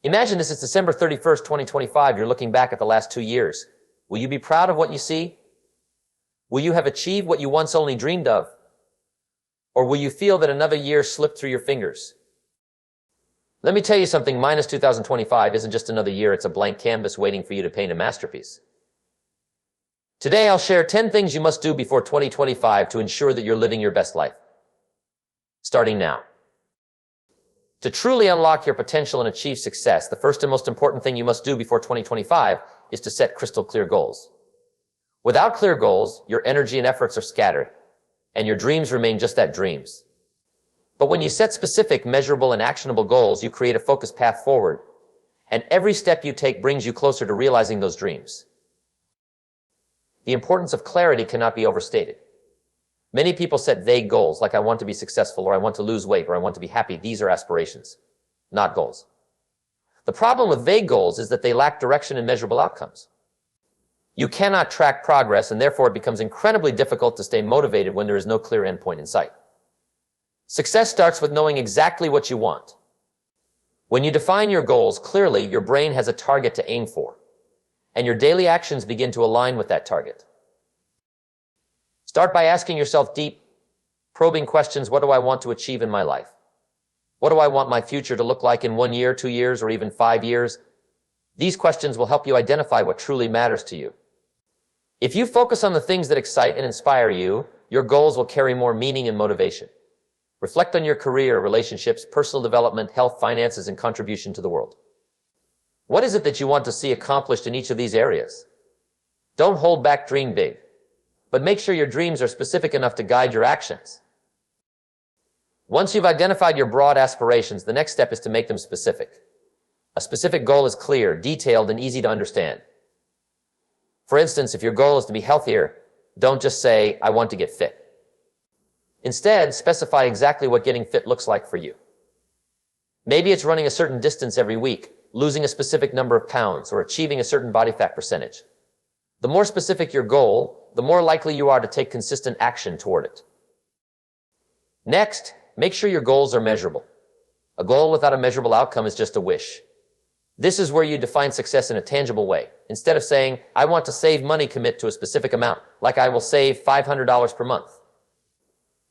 Imagine this is December 31st, 2025. You're looking back at the last 2 years. Will you be proud of what you see? Will you have achieved what you once only dreamed of? Or will you feel that another year slipped through your fingers? Let me tell you something, minus 2025 isn't just another year, it's a blank canvas waiting for you to paint a masterpiece. Today I'll share 10 things you must do before 2025 to ensure that you're living your best life. Starting now. To truly unlock your potential and achieve success, the first and most important thing you must do before 2025 is to set crystal clear goals. Without clear goals, your energy and efforts are scattered, and your dreams remain just that, dreams. But when you set specific, measurable, and actionable goals, you create a focused path forward, and every step you take brings you closer to realizing those dreams. The importance of clarity cannot be overstated. Many people set vague goals, like I want to be successful, or I want to lose weight, or I want to be happy. These are aspirations, not goals. The problem with vague goals is that they lack direction and measurable outcomes. You cannot track progress, and therefore it becomes incredibly difficult to stay motivated when there is no clear endpoint in sight. Success starts with knowing exactly what you want. When you define your goals clearly, your brain has a target to aim for, and your daily actions begin to align with that target. Start by asking yourself deep, probing questions. What do I want to achieve in my life? What do I want my future to look like in 1 year, 2 years, or even 5 years? These questions will help you identify what truly matters to you. If you focus on the things that excite and inspire you, your goals will carry more meaning and motivation. Reflect on your career, relationships, personal development, health, finances, and contribution to the world. What is it that you want to see accomplished in each of these areas? Don't hold back, dream big. But make sure your dreams are specific enough to guide your actions. Once you've identified your broad aspirations, the next step is to make them specific. A specific goal is clear, detailed, and easy to understand. For instance, if your goal is to be healthier, don't just say, I want to get fit. Instead, specify exactly what getting fit looks like for you. Maybe it's running a certain distance every week, losing a specific number of pounds, or achieving a certain body fat percentage. The more specific your goal, the more likely you are to take consistent action toward it. Next, make sure your goals are measurable. A goal without a measurable outcome is just a wish. This is where you define success in a tangible way. Instead of saying, I want to save money, commit to a specific amount, like I will save $500 per month.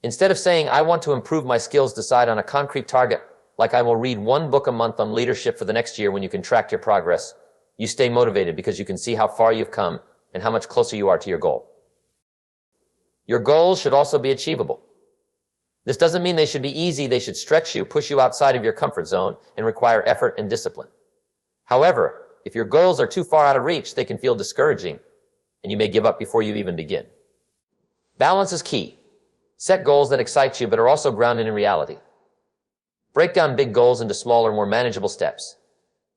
Instead of saying, I want to improve my skills, decide on a concrete target, like I will read 1 book a month on leadership for the next year. When you can track your progress, you stay motivated because you can see how far you've come and how much closer you are to your goal. Your goals should also be achievable. This doesn't mean they should be easy. They should stretch you, push you outside of your comfort zone, and require effort and discipline. However, if your goals are too far out of reach, they can feel discouraging, and you may give up before you even begin. Balance is key. Set goals that excite you but are also grounded in reality. Break down big goals into smaller, more manageable steps.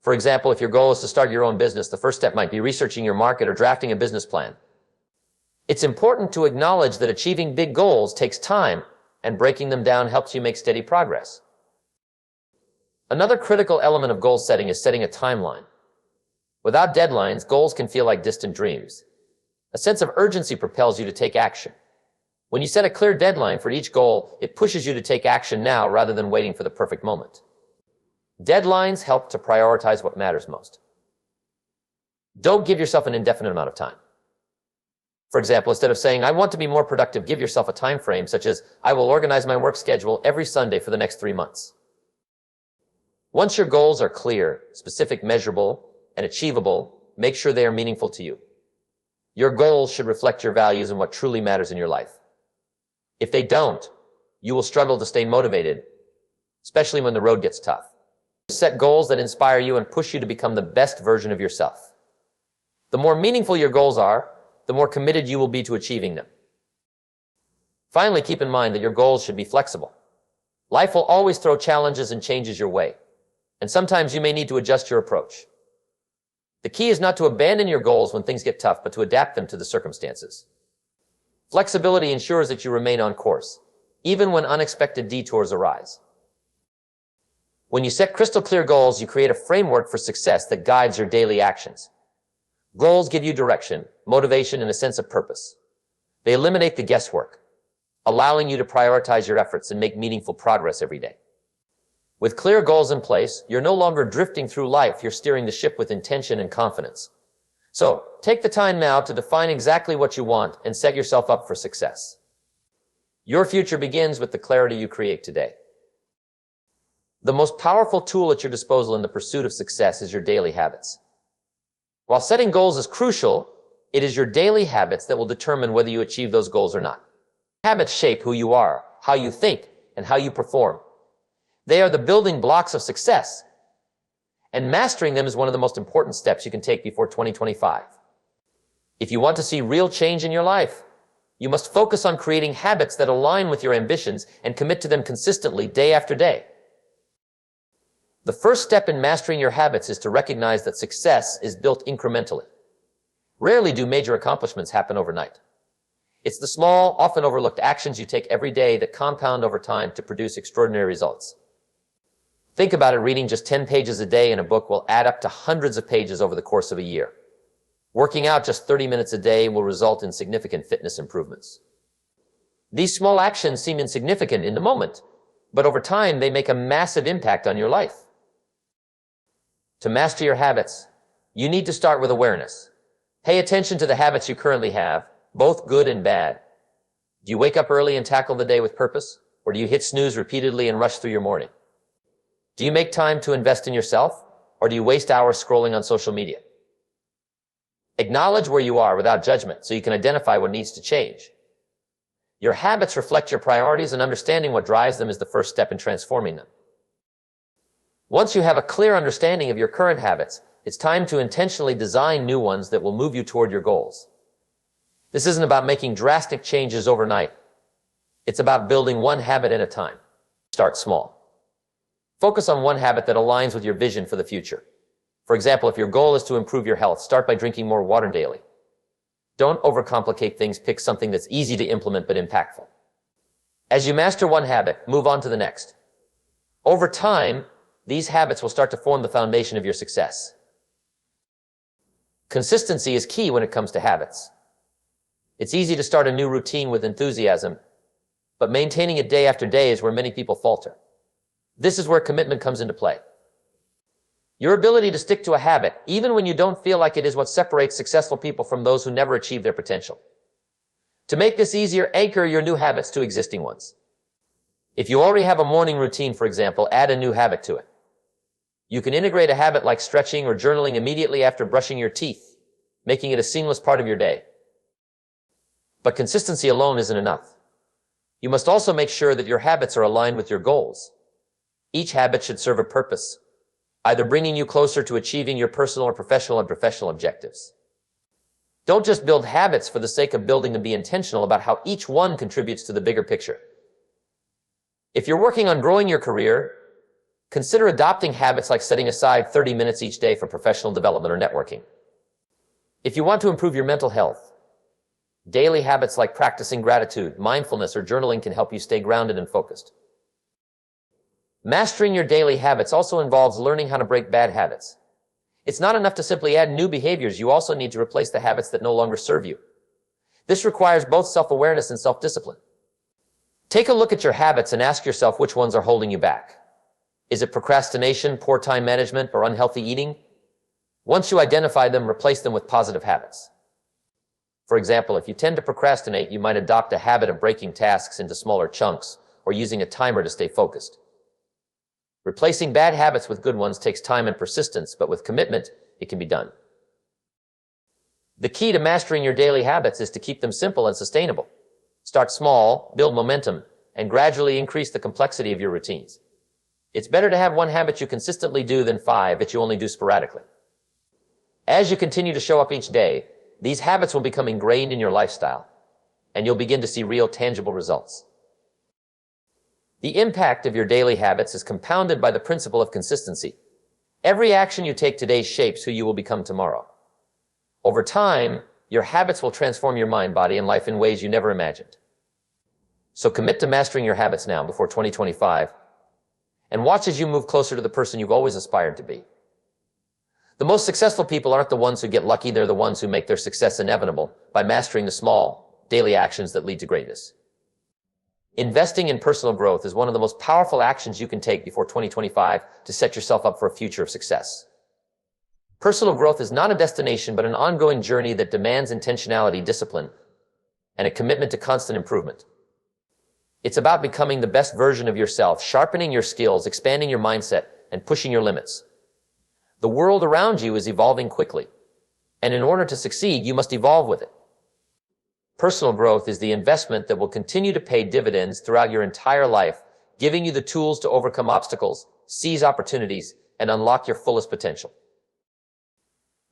For example, if your goal is to start your own business, the first step might be researching your market or drafting a business plan. It's important to acknowledge that achieving big goals takes time, and breaking them down helps you make steady progress. Another critical element of goal setting is setting a timeline. Without deadlines, goals can feel like distant dreams. A sense of urgency propels you to take action. When you set a clear deadline for each goal, it pushes you to take action now rather than waiting for the perfect moment. Deadlines help to prioritize what matters most. Don't give yourself an indefinite amount of time. For example, instead of saying, I want to be more productive, give yourself a time frame such as, I will organize my work schedule every Sunday for the next 3 months. Once your goals are clear, specific, measurable, and achievable, make sure they are meaningful to you. Your goals should reflect your values and what truly matters in your life. If they don't, you will struggle to stay motivated, especially when the road gets tough. Set goals that inspire you and push you to become the best version of yourself. The more meaningful your goals are, the more committed you will be to achieving them. Finally, keep in mind that your goals should be flexible. Life will always throw challenges and changes your way, and sometimes you may need to adjust your approach. The key is not to abandon your goals when things get tough, but to adapt them to the circumstances. Flexibility ensures that you remain on course, even when unexpected detours arise. When you set crystal clear goals, you create a framework for success that guides your daily actions. Goals give you direction, motivation, and a sense of purpose. They eliminate the guesswork, allowing you to prioritize your efforts and make meaningful progress every day. With clear goals in place, you're no longer drifting through life, you're steering the ship with intention and confidence. So, take the time now to define exactly what you want and set yourself up for success. Your future begins with the clarity you create today. The most powerful tool at your disposal in the pursuit of success is your daily habits. While setting goals is crucial, it is your daily habits that will determine whether you achieve those goals or not. Habits shape who you are, how you think, and how you perform. They are the building blocks of success, and mastering them is one of the most important steps you can take before 2025. If you want to see real change in your life, you must focus on creating habits that align with your ambitions and commit to them consistently day after day. The first step in mastering your habits is to recognize that success is built incrementally. Rarely do major accomplishments happen overnight. It's the small, often overlooked actions you take every day that compound over time to produce extraordinary results. Think about it, reading just 10 pages a day in a book will add up to hundreds of pages over the course of a year. Working out just 30 minutes a day will result in significant fitness improvements. These small actions seem insignificant in the moment, but over time they make a massive impact on your life. To master your habits, you need to start with awareness. Pay attention to the habits you currently have, both good and bad. Do you wake up early and tackle the day with purpose, or do you hit snooze repeatedly and rush through your morning? Do you make time to invest in yourself, or do you waste hours scrolling on social media? Acknowledge where you are without judgment so you can identify what needs to change. Your habits reflect your priorities, and understanding what drives them is the first step in transforming them. Once you have a clear understanding of your current habits, it's time to intentionally design new ones that will move you toward your goals. This isn't about making drastic changes overnight. It's about building one habit at a time. Start small. Focus on one habit that aligns with your vision for the future. For example, if your goal is to improve your health, start by drinking more water daily. Don't overcomplicate things, pick something that's easy to implement but impactful. As you master one habit, move on to the next. Over time, these habits will start to form the foundation of your success. Consistency is key when it comes to habits. It's easy to start a new routine with enthusiasm, but maintaining it day after day is where many people falter. This is where commitment comes into play. Your ability to stick to a habit, even when you don't feel like it, is what separates successful people from those who never achieve their potential. To make this easier, anchor your new habits to existing ones. If you already have a morning routine, for example, add a new habit to it. You can integrate a habit like stretching or journaling immediately after brushing your teeth, making it a seamless part of your day. But consistency alone isn't enough. You must also make sure that your habits are aligned with your goals. Each habit should serve a purpose, either bringing you closer to achieving your personal or professional objectives. Don't just build habits for the sake of building them. Be intentional about how each one contributes to the bigger picture. If you're working on growing your career, consider adopting habits like setting aside 30 minutes each day for professional development or networking. If you want to improve your mental health, daily habits like practicing gratitude, mindfulness, or journaling can help you stay grounded and focused. Mastering your daily habits also involves learning how to break bad habits. It's not enough to simply add new behaviors. You also need to replace the habits that no longer serve you. This requires both self-awareness and self-discipline. Take a look at your habits and ask yourself which ones are holding you back. Is it procrastination, poor time management, or unhealthy eating? Once you identify them, replace them with positive habits. For example, if you tend to procrastinate, you might adopt a habit of breaking tasks into smaller chunks or using a timer to stay focused. Replacing bad habits with good ones takes time and persistence, but with commitment, it can be done. The key to mastering your daily habits is to keep them simple and sustainable. Start small, build momentum, and gradually increase the complexity of your routines. It's better to have one habit you consistently do than 5 that you only do sporadically. As you continue to show up each day, these habits will become ingrained in your lifestyle, and you'll begin to see real, tangible results. The impact of your daily habits is compounded by the principle of consistency. Every action you take today shapes who you will become tomorrow. Over time, your habits will transform your mind, body, and life in ways you never imagined. So commit to mastering your habits now before 2025, and watch as you move closer to the person you've always aspired to be. The most successful people aren't the ones who get lucky, they're the ones who make their success inevitable by mastering the small, daily actions that lead to greatness. Investing in personal growth is one of the most powerful actions you can take before 2025 to set yourself up for a future of success. Personal growth is not a destination, but an ongoing journey that demands intentionality, discipline, and a commitment to constant improvement. It's about becoming the best version of yourself, sharpening your skills, expanding your mindset, and pushing your limits. The world around you is evolving quickly, and in order to succeed, you must evolve with it. Personal growth is the investment that will continue to pay dividends throughout your entire life, giving you the tools to overcome obstacles, seize opportunities, and unlock your fullest potential.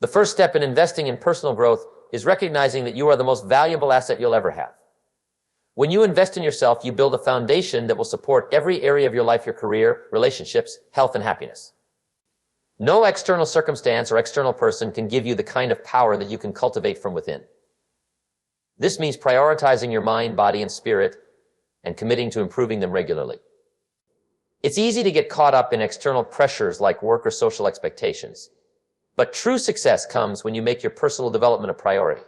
The first step in investing in personal growth is recognizing that you are the most valuable asset you'll ever have. When you invest in yourself, you build a foundation that will support every area of your life, your career, relationships, health, and happiness. No external circumstance or external person can give you the kind of power that you can cultivate from within. This means prioritizing your mind, body, and spirit, and committing to improving them regularly. It's easy to get caught up in external pressures like work or social expectations, but true success comes when you make your personal development a priority.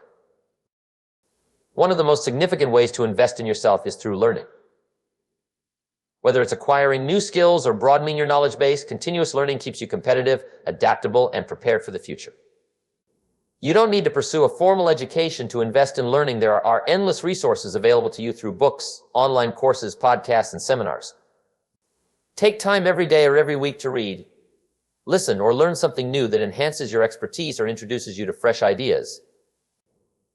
One of the most significant ways to invest in yourself is through learning. Whether it's acquiring new skills or broadening your knowledge base, continuous learning keeps you competitive, adaptable, and prepared for the future. You don't need to pursue a formal education to invest in learning. There are endless resources available to you through books, online courses, podcasts, and seminars. Take time every day or every week to read, listen, or learn something new that enhances your expertise or introduces you to fresh ideas.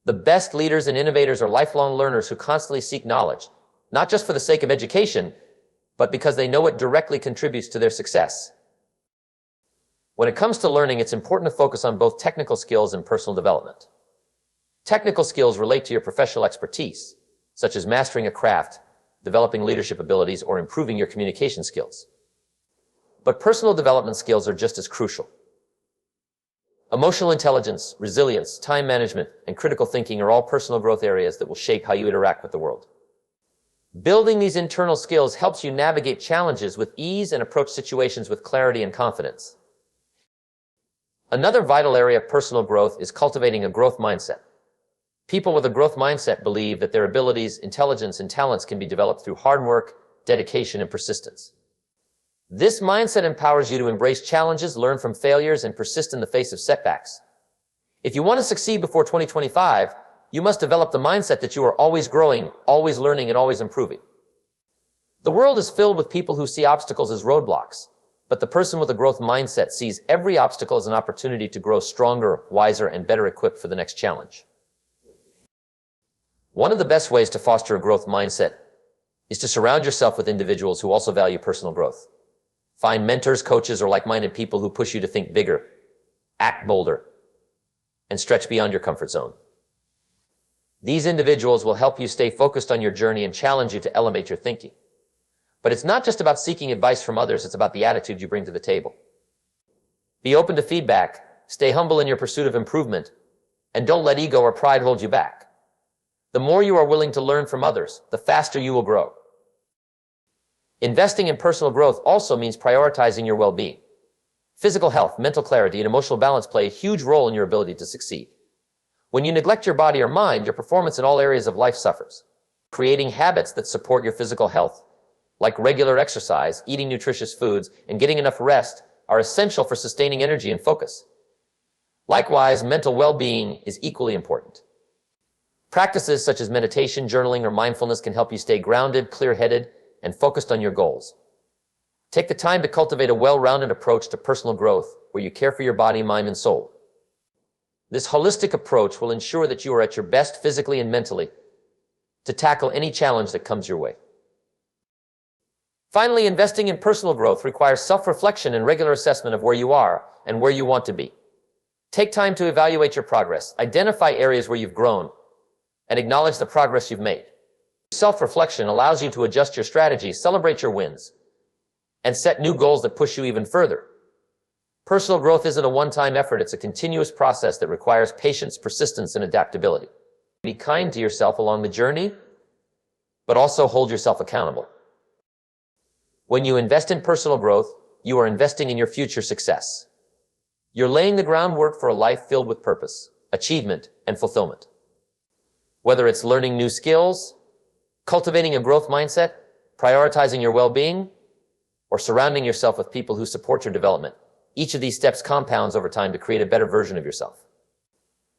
The best leaders and innovators are lifelong learners who constantly seek knowledge, not just for the sake of education, but because they know it directly contributes to their success. When it comes to learning, it's important to focus on both technical skills and personal development. Technical skills relate to your professional expertise, such as mastering a craft, developing leadership abilities, or improving your communication skills. But personal development skills are just as crucial. Emotional intelligence, resilience, time management, and critical thinking are all personal growth areas that will shape how you interact with the world. Building these internal skills helps you navigate challenges with ease and approach situations with clarity and confidence. Another vital area of personal growth is cultivating a growth mindset. People with a growth mindset believe that their abilities, intelligence, and talents can be developed through hard work, dedication, and persistence. This mindset empowers you to embrace challenges, learn from failures, and persist in the face of setbacks. If you want to succeed before 2025, you must develop the mindset that you are always growing, always learning, and always improving. The world is filled with people who see obstacles as roadblocks, but the person with a growth mindset sees every obstacle as an opportunity to grow stronger, wiser, and better equipped for the next challenge. One of the best ways to foster a growth mindset is to surround yourself with individuals who also value personal growth. Find mentors, coaches, or like-minded people who push you to think bigger, act bolder, and stretch beyond your comfort zone. These individuals will help you stay focused on your journey and challenge you to elevate your thinking. But it's not just about seeking advice from others, it's about the attitude you bring to the table. Be open to feedback, stay humble in your pursuit of improvement, and don't let ego or pride hold you back. The more you are willing to learn from others, the faster you will grow. Investing in personal growth also means prioritizing your well-being. Physical health, mental clarity, and emotional balance play a huge role in your ability to succeed. When you neglect your body or mind, your performance in all areas of life suffers. Creating habits that support your physical health, like regular exercise, eating nutritious foods, and getting enough rest, are essential for sustaining energy and focus. Likewise, mental well-being is equally important. Practices such as meditation, journaling, or mindfulness can help you stay grounded, clear-headed, and focused on your goals. Take the time to cultivate a well-rounded approach to personal growth where you care for your body, mind, and soul. This holistic approach will ensure that you are at your best physically and mentally to tackle any challenge that comes your way. Finally, investing in personal growth requires self-reflection and regular assessment of where you are and where you want to be. Take time to evaluate your progress, identify areas where you've grown, and acknowledge the progress you've made. Self-reflection allows you to adjust your strategy, celebrate your wins, and set new goals that push you even further. Personal growth isn't a one-time effort, it's a continuous process that requires patience, persistence, and adaptability. Be kind to yourself along the journey, but also hold yourself accountable. When you invest in personal growth, you are investing in your future success. You're laying the groundwork for a life filled with purpose, achievement, and fulfillment. Whether it's learning new skills, Cultivating a growth mindset, prioritizing your well-being, or surrounding yourself with people who support your development. Each of these steps compounds over time to create a better version of yourself.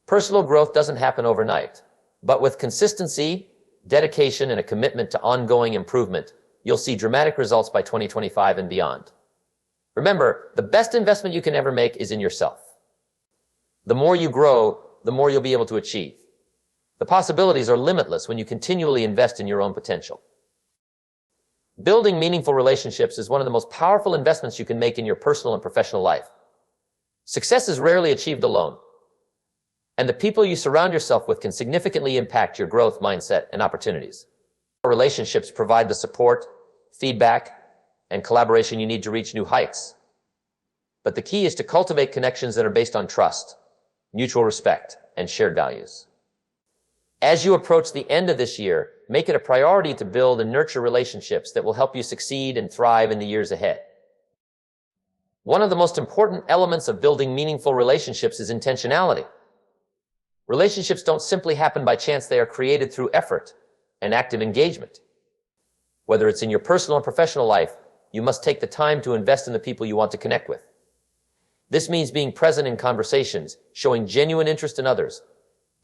Personal growth doesn't happen overnight, but with consistency, dedication, and a commitment to ongoing improvement, you'll see dramatic results by 2025 and beyond. Remember, the best investment you can ever make is in yourself. The more you grow, the more you'll be able to achieve. The possibilities are limitless when you continually invest in your own potential. Building meaningful relationships is one of the most powerful investments you can make in your personal and professional life. Success is rarely achieved alone, and the people you surround yourself with can significantly impact your growth mindset and opportunities. Relationships provide the support, feedback, and collaboration you need to reach new heights. But the key is to cultivate connections that are based on trust, mutual respect, and shared values. As you approach the end of this year, make it a priority to build and nurture relationships that will help you succeed and thrive in the years ahead. One of the most important elements of building meaningful relationships is intentionality. Relationships don't simply happen by chance, they are created through effort and active engagement. Whether it's in your personal or professional life, you must take the time to invest in the people you want to connect with. This means being present in conversations, showing genuine interest in others,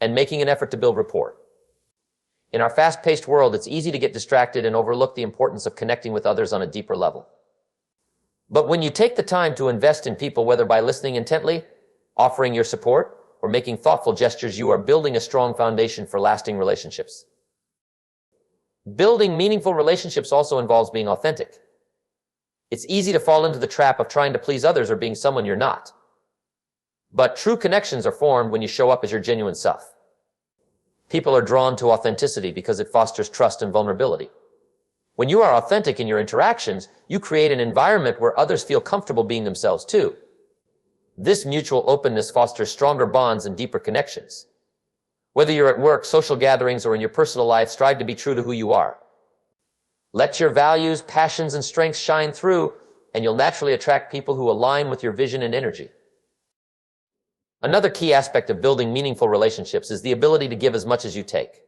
and making an effort to build rapport. In our fast-paced world, it's easy to get distracted and overlook the importance of connecting with others on a deeper level. But when you take the time to invest in people, whether by listening intently, offering your support, or making thoughtful gestures, you are building a strong foundation for lasting relationships. Building meaningful relationships also involves being authentic. It's easy to fall into the trap of trying to please others or being someone you're not. But true connections are formed when you show up as your genuine self. People are drawn to authenticity because it fosters trust and vulnerability. When you are authentic in your interactions, you create an environment where others feel comfortable being themselves too. This mutual openness fosters stronger bonds and deeper connections. Whether you're at work, social gatherings, or in your personal life, strive to be true to who you are. Let your values, passions, and strengths shine through, and you'll naturally attract people who align with your vision and energy. Another key aspect of building meaningful relationships is the ability to give as much as you take.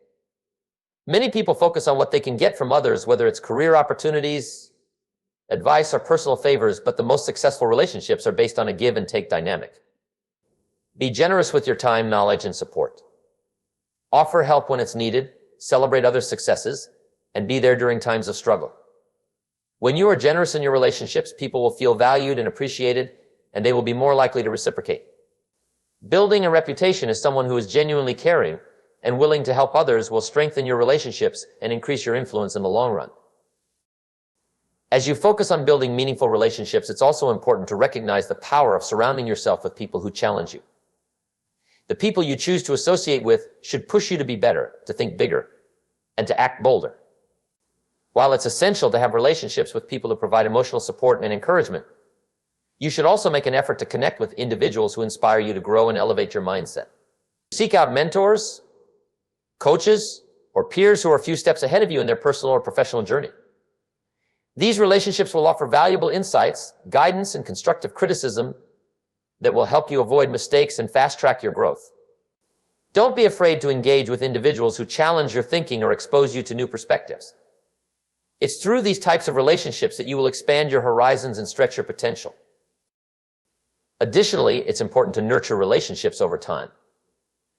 Many people focus on what they can get from others, whether it's career opportunities, advice, or personal favors, but the most successful relationships are based on a give and take dynamic. Be generous with your time, knowledge, and support. Offer help when it's needed, celebrate others' successes, and be there during times of struggle. When you are generous in your relationships, people will feel valued and appreciated, and they will be more likely to reciprocate. Building a reputation as someone who is genuinely caring and willing to help others will strengthen your relationships and increase your influence in the long run. As you focus on building meaningful relationships, it's also important to recognize the power of surrounding yourself with people who challenge you. The people you choose to associate with should push you to be better, to think bigger, and to act bolder. While it's essential to have relationships with people who provide emotional support and encouragement, you should also make an effort to connect with individuals who inspire you to grow and elevate your mindset. Seek out mentors, coaches, or peers who are a few steps ahead of you in their personal or professional journey. These relationships will offer valuable insights, guidance, and constructive criticism that will help you avoid mistakes and fast-track your growth. Don't be afraid to engage with individuals who challenge your thinking or expose you to new perspectives. It's through these types of relationships that you will expand your horizons and stretch your potential. Additionally, it's important to nurture relationships over time.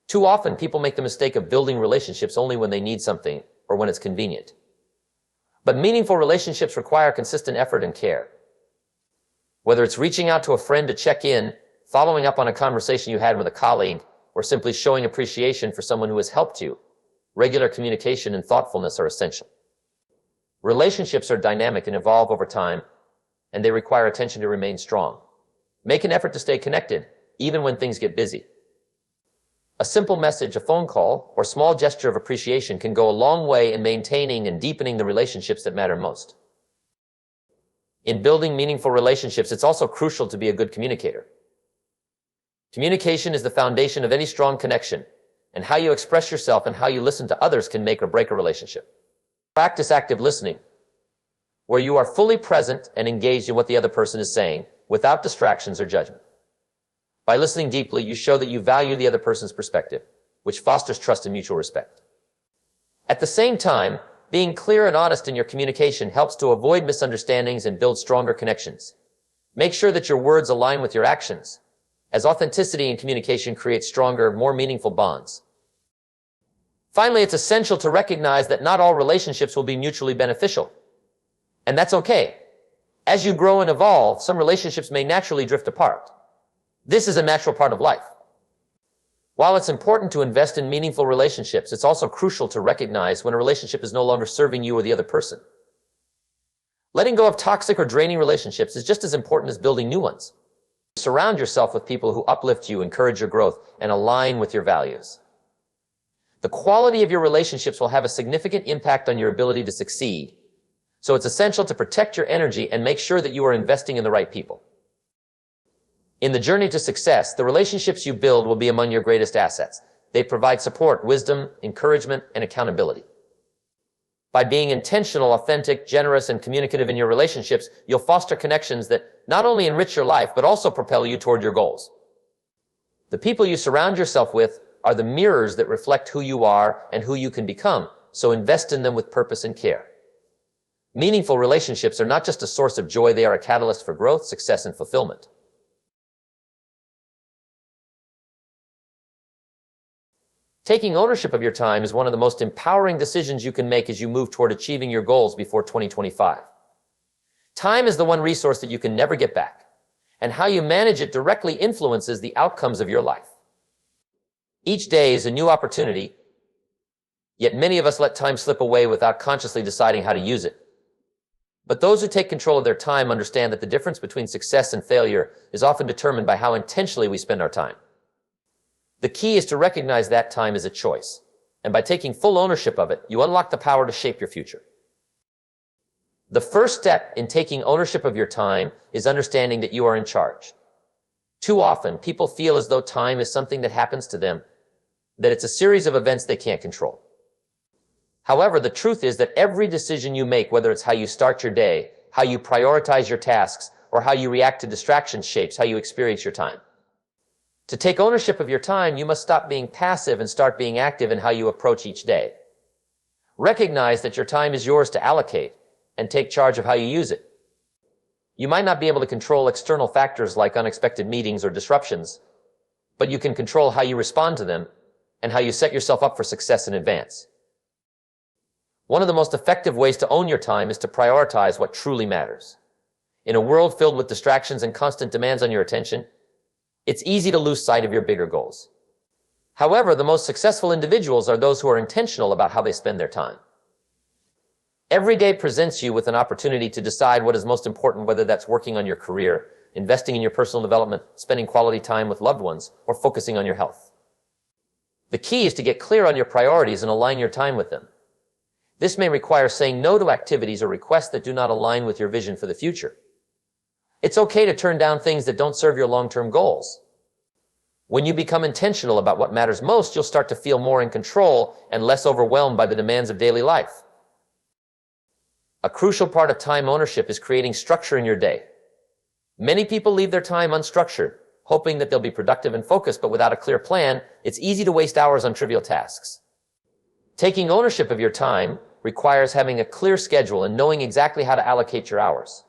Too often, people make the mistake of building relationships only when they need something or when it's convenient. But meaningful relationships require consistent effort and care. Whether it's reaching out to a friend to check in, following up on a conversation you had with a colleague, or simply showing appreciation for someone who has helped you, regular communication and thoughtfulness are essential. Relationships are dynamic and evolve over time, and they require attention to remain strong. Make an effort to stay connected, even when things get busy. A simple message, a phone call, or small gesture of appreciation can go a long way in maintaining and deepening the relationships that matter most. In building meaningful relationships, it's also crucial to be a good communicator. Communication is the foundation of any strong connection, and how you express yourself and how you listen to others can make or break a relationship. Practice active listening, where you are fully present and engaged in what the other person is saying, without distractions or judgment. By listening deeply, you show that you value the other person's perspective, which fosters trust and mutual respect. At the same time, Being clear and honest in your communication helps to avoid misunderstandings and build stronger connections. Make sure that your words align with your actions, as authenticity in communication creates stronger, more meaningful bonds. Finally, it's essential to recognize that not all relationships will be mutually beneficial. And that's okay. As you grow and evolve, some relationships may naturally drift apart. This is a natural part of life. While it's important to invest in meaningful relationships, it's also crucial to recognize when a relationship is no longer serving you or the other person. Letting go of toxic or draining relationships is just as important as building new ones. Surround yourself with people who uplift you, encourage your growth, and align with your values. The quality of your relationships will have a significant impact on your ability to succeed. So it's essential to protect your energy and make sure that you are investing in the right people. In the journey to success, the relationships you build will be among your greatest assets. They provide support, wisdom, encouragement, and accountability. By being intentional, authentic, generous, and communicative in your relationships, you'll foster connections that not only enrich your life, but also propel you toward your goals. The people you surround yourself with are the mirrors that reflect who you are and who you can become, so invest in them with purpose and care. Meaningful relationships are not just a source of joy, they are a catalyst for growth, success, and fulfillment. Taking ownership of your time is one of the most empowering decisions you can make as you move toward achieving your goals before 2025. Time is the one resource that you can never get back, and how you manage it directly influences the outcomes of your life. Each day is a new opportunity, yet many of us let time slip away without consciously deciding how to use it. But those who take control of their time understand that the difference between success and failure is often determined by how intentionally we spend our time. The key is to recognize that time is a choice, and by taking full ownership of it, you unlock the power to shape your future. The first step in taking ownership of your time is understanding that you are in charge. Too often, people feel as though time is something that happens to them, that it's a series of events they can't control. However, the truth is that every decision you make, whether it's how you start your day, how you prioritize your tasks, or how you react to distractions, shapes how you experience your time. To take ownership of your time, you must stop being passive and start being active in how you approach each day. Recognize that your time is yours to allocate and take charge of how you use it. You might not be able to control external factors like unexpected meetings or disruptions, but you can control how you respond to them and how you set yourself up for success in advance. One of the most effective ways to own your time is to prioritize what truly matters. In a world filled with distractions and constant demands on your attention, it's easy to lose sight of your bigger goals. However, the most successful individuals are those who are intentional about how they spend their time. Every day presents you with an opportunity to decide what is most important, whether that's working on your career, investing in your personal development, spending quality time with loved ones, or focusing on your health. The key is to get clear on your priorities and align your time with them. This may require saying no to activities or requests that do not align with your vision for the future. It's okay to turn down things that don't serve your long-term goals. When you become intentional about what matters most, you'll start to feel more in control and less overwhelmed by the demands of daily life. A crucial part of time ownership is creating structure in your day. Many people leave their time unstructured, hoping that they'll be productive and focused, but without a clear plan, it's easy to waste hours on trivial tasks. Taking ownership of your time requires having a clear schedule and knowing exactly how to allocate your hours.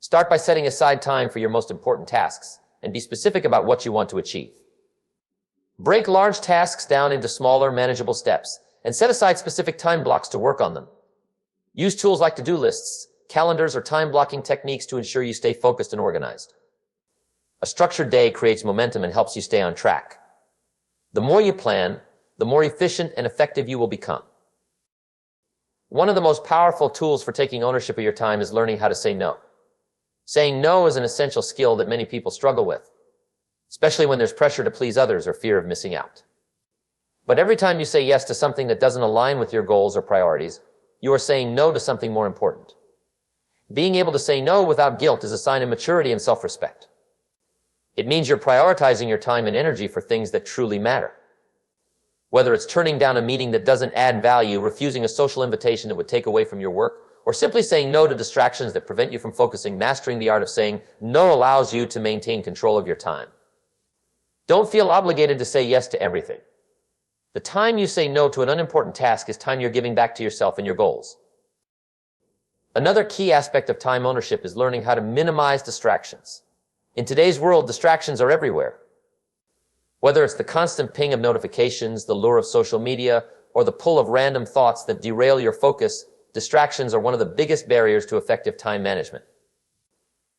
Start by setting aside time for your most important tasks and be specific about what you want to achieve. Break large tasks down into smaller, manageable steps and set aside specific time blocks to work on them. Use tools like to-do lists, calendars, or time blocking techniques to ensure you stay focused and organized. A structured day creates momentum and helps you stay on track. The more you plan, the more efficient and effective you will become. One of the most powerful tools for taking ownership of your time is learning how to say no. Saying no is an essential skill that many people struggle with, especially when there's pressure to please others or fear of missing out. But every time you say yes to something that doesn't align with your goals or priorities, you are saying no to something more important. Being able to say no without guilt is a sign of maturity and self-respect. It means you're prioritizing your time and energy for things that truly matter. Whether it's turning down a meeting that doesn't add value, refusing a social invitation that would take away from your work, or simply saying no to distractions that prevent you from focusing, mastering the art of saying no allows you to maintain control of your time. Don't feel obligated to say yes to everything. The time you say no to an unimportant task is time you're giving back to yourself and your goals. Another key aspect of time ownership is learning how to minimize distractions. In today's world, distractions are everywhere. Whether it's the constant ping of notifications, the lure of social media, or the pull of random thoughts that derail your focus, distractions are one of the biggest barriers to effective time management.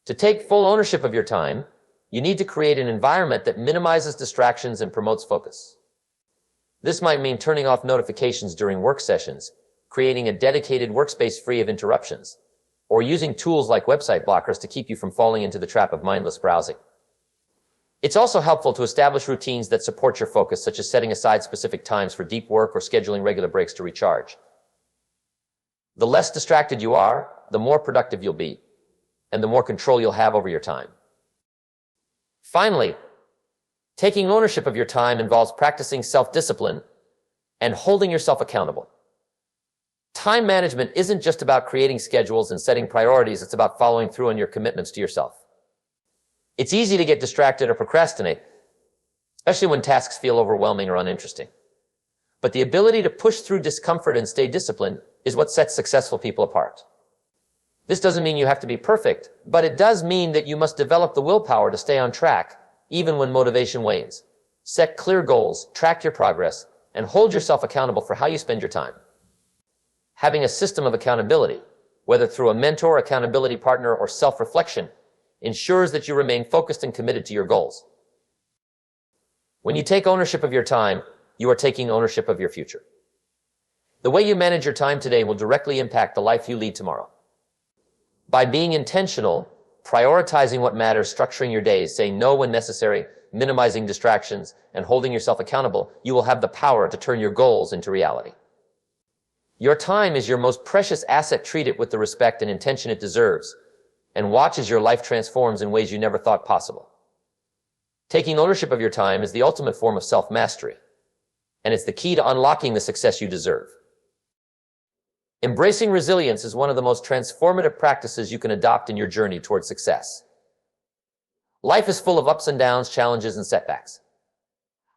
To take full ownership of your time, you need to create an environment that minimizes distractions and promotes focus. This might mean turning off notifications during work sessions, creating a dedicated workspace free of interruptions, or using tools like website blockers to keep you from falling into the trap of mindless browsing. It's also helpful to establish routines that support your focus, such as setting aside specific times for deep work or scheduling regular breaks to recharge. The less distracted you are, the more productive you'll be, and the more control you'll have over your time. Finally, taking ownership of your time involves practicing self-discipline and holding yourself accountable. Time management isn't just about creating schedules and setting priorities, it's about following through on your commitments to yourself. It's easy to get distracted or procrastinate, especially when tasks feel overwhelming or uninteresting. But the ability to push through discomfort and stay disciplined is what sets successful people apart. This doesn't mean you have to be perfect, but it does mean that you must develop the willpower to stay on track, even when motivation wanes. Set clear goals, track your progress, and hold yourself accountable for how you spend your time. Having a system of accountability, whether through a mentor, accountability partner, or self-reflection, ensures that you remain focused and committed to your goals. When you take ownership of your time, you are taking ownership of your future. The way you manage your time today will directly impact the life you lead tomorrow. By being intentional, prioritizing what matters, structuring your days, saying no when necessary, minimizing distractions, and holding yourself accountable, you will have the power to turn your goals into reality. Your time is your most precious asset. Treat it with the respect and intention it deserves, and watch as your life transforms in ways you never thought possible. Taking ownership of your time is the ultimate form of self-mastery, and it's the key to unlocking the success you deserve. Embracing resilience is one of the most transformative practices you can adopt in your journey towards success. Life is full of ups and downs, challenges, and setbacks.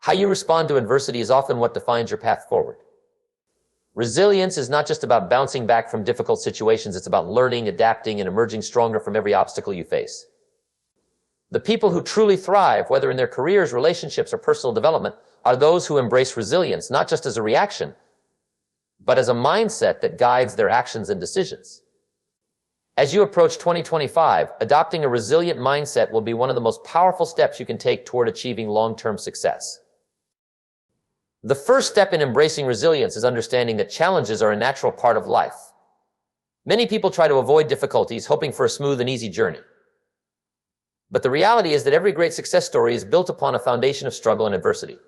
How you respond to adversity is often what defines your path forward. Resilience is not just about bouncing back from difficult situations, it's about learning, adapting, and emerging stronger from every obstacle you face. The people who truly thrive, whether in their careers, relationships, or personal development, are those who embrace resilience, not just as a reaction, but as a mindset that guides their actions and decisions. As you approach 2025, adopting a resilient mindset will be one of the most powerful steps you can take toward achieving long-term success. The first step in embracing resilience is understanding that challenges are a natural part of life. Many people try to avoid difficulties, hoping for a smooth and easy journey. But the reality is that every great success story is built upon a foundation of struggle and adversity.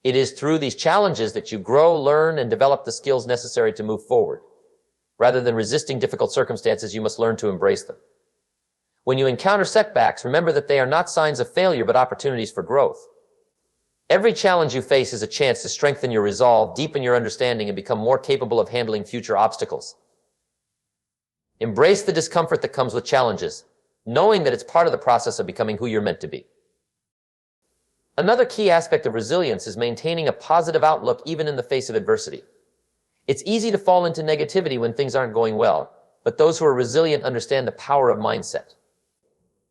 It is through these challenges that you grow, learn, and develop the skills necessary to move forward. Rather than resisting difficult circumstances, you must learn to embrace them. When you encounter setbacks, remember that they are not signs of failure, but opportunities for growth. Every challenge you face is a chance to strengthen your resolve, deepen your understanding, and become more capable of handling future obstacles. Embrace the discomfort that comes with challenges, knowing that it's part of the process of becoming who you're meant to be. Another key aspect of resilience is maintaining a positive outlook even in the face of adversity. It's easy to fall into negativity when things aren't going well, but those who are resilient understand the power of mindset.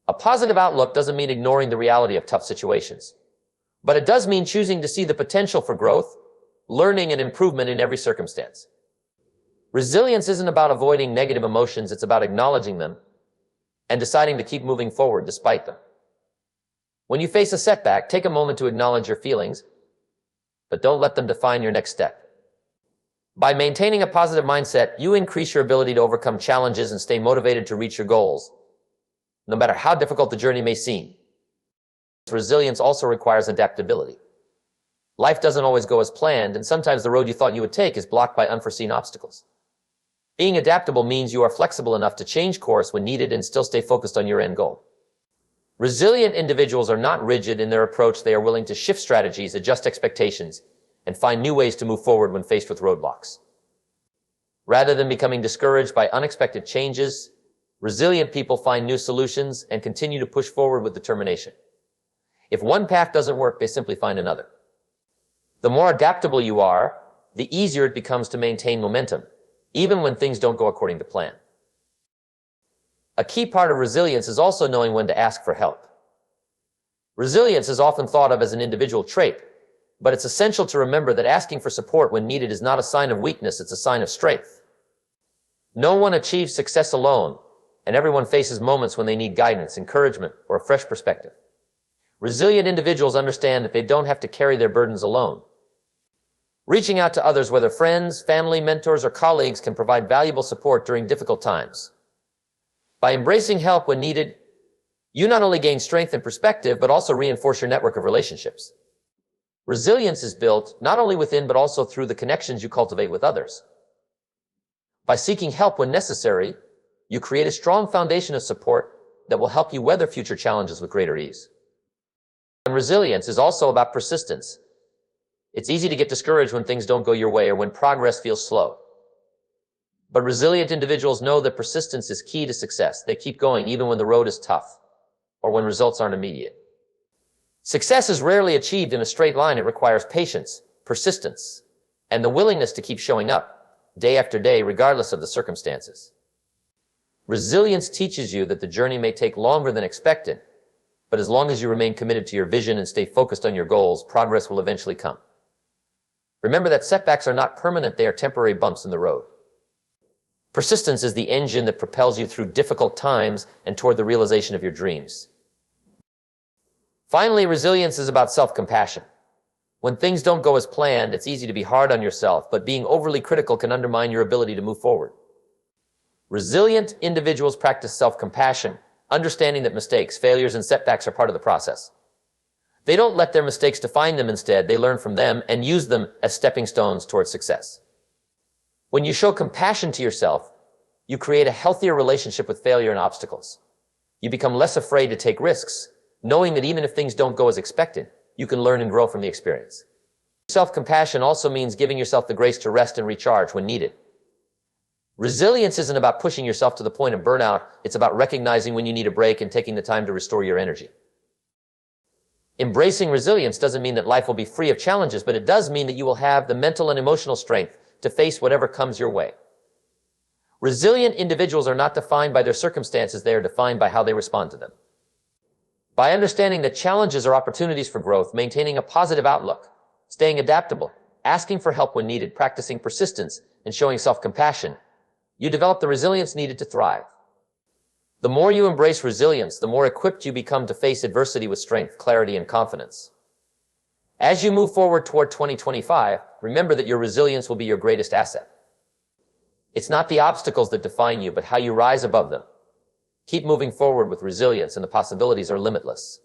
A positive outlook doesn't mean ignoring the reality of tough situations, but it does mean choosing to see the potential for growth, learning, and improvement in every circumstance. Resilience isn't about avoiding negative emotions, it's about acknowledging them and deciding to keep moving forward despite them. When you face a setback, take a moment to acknowledge your feelings, but don't let them define your next step. By maintaining a positive mindset, you increase your ability to overcome challenges and stay motivated to reach your goals, no matter how difficult the journey may seem. Resilience also requires adaptability. Life doesn't always go as planned, and sometimes the road you thought you would take is blocked by unforeseen obstacles. Being adaptable means you are flexible enough to change course when needed and still stay focused on your end goal. Resilient individuals are not rigid in their approach. They are willing to shift strategies, adjust expectations, and find new ways to move forward when faced with roadblocks. Rather than becoming discouraged by unexpected changes, resilient people find new solutions and continue to push forward with determination. If one path doesn't work, they simply find another. The more adaptable you are, the easier it becomes to maintain momentum, even when things don't go according to plan. A key part of resilience is also knowing when to ask for help. Resilience is often thought of as an individual trait, but it's essential to remember that asking for support when needed is not a sign of weakness, it's a sign of strength. No one achieves success alone, and everyone faces moments when they need guidance, encouragement, or a fresh perspective. Resilient individuals understand that they don't have to carry their burdens alone. Reaching out to others, whether friends, family, mentors, or colleagues, can provide valuable support during difficult times. By embracing help when needed, you not only gain strength and perspective, but also reinforce your network of relationships. Resilience is built not only within, but also through the connections you cultivate with others. By seeking help when necessary, you create a strong foundation of support that will help you weather future challenges with greater ease. And resilience is also about persistence. It's easy to get discouraged when things don't go your way or when progress feels slow. But resilient individuals know that persistence is key to success. They keep going even when the road is tough or when results aren't immediate. Success is rarely achieved in a straight line. It requires patience, persistence, and the willingness to keep showing up day after day, regardless of the circumstances. Resilience teaches you that the journey may take longer than expected, but as long as you remain committed to your vision and stay focused on your goals, progress will eventually come. Remember that setbacks are not permanent, they are temporary bumps in the road. Persistence is the engine that propels you through difficult times and toward the realization of your dreams. Finally, resilience is about self-compassion. When things don't go as planned, it's easy to be hard on yourself, but being overly critical can undermine your ability to move forward. Resilient individuals practice self-compassion, understanding that mistakes, failures, and setbacks are part of the process. They don't let their mistakes define them. Instead, they learn from them and use them as stepping stones towards success. When you show compassion to yourself, you create a healthier relationship with failure and obstacles. You become less afraid to take risks, knowing that even if things don't go as expected, you can learn and grow from the experience. Self-compassion also means giving yourself the grace to rest and recharge when needed. Resilience isn't about pushing yourself to the point of burnout. It's about recognizing when you need a break and taking the time to restore your energy. Embracing resilience doesn't mean that life will be free of challenges, but it does mean that you will have the mental and emotional strength to face whatever comes your way. Resilient individuals are not defined by their circumstances, they are defined by how they respond to them. By understanding that challenges are opportunities for growth, maintaining a positive outlook, staying adaptable, asking for help when needed, practicing persistence, and showing self-compassion, you develop the resilience needed to thrive. The more you embrace resilience, the more equipped you become to face adversity with strength, clarity, and confidence. As you move forward toward 2025, remember that your resilience will be your greatest asset. It's not the obstacles that define you, but how you rise above them. Keep moving forward with resilience, and the possibilities are limitless.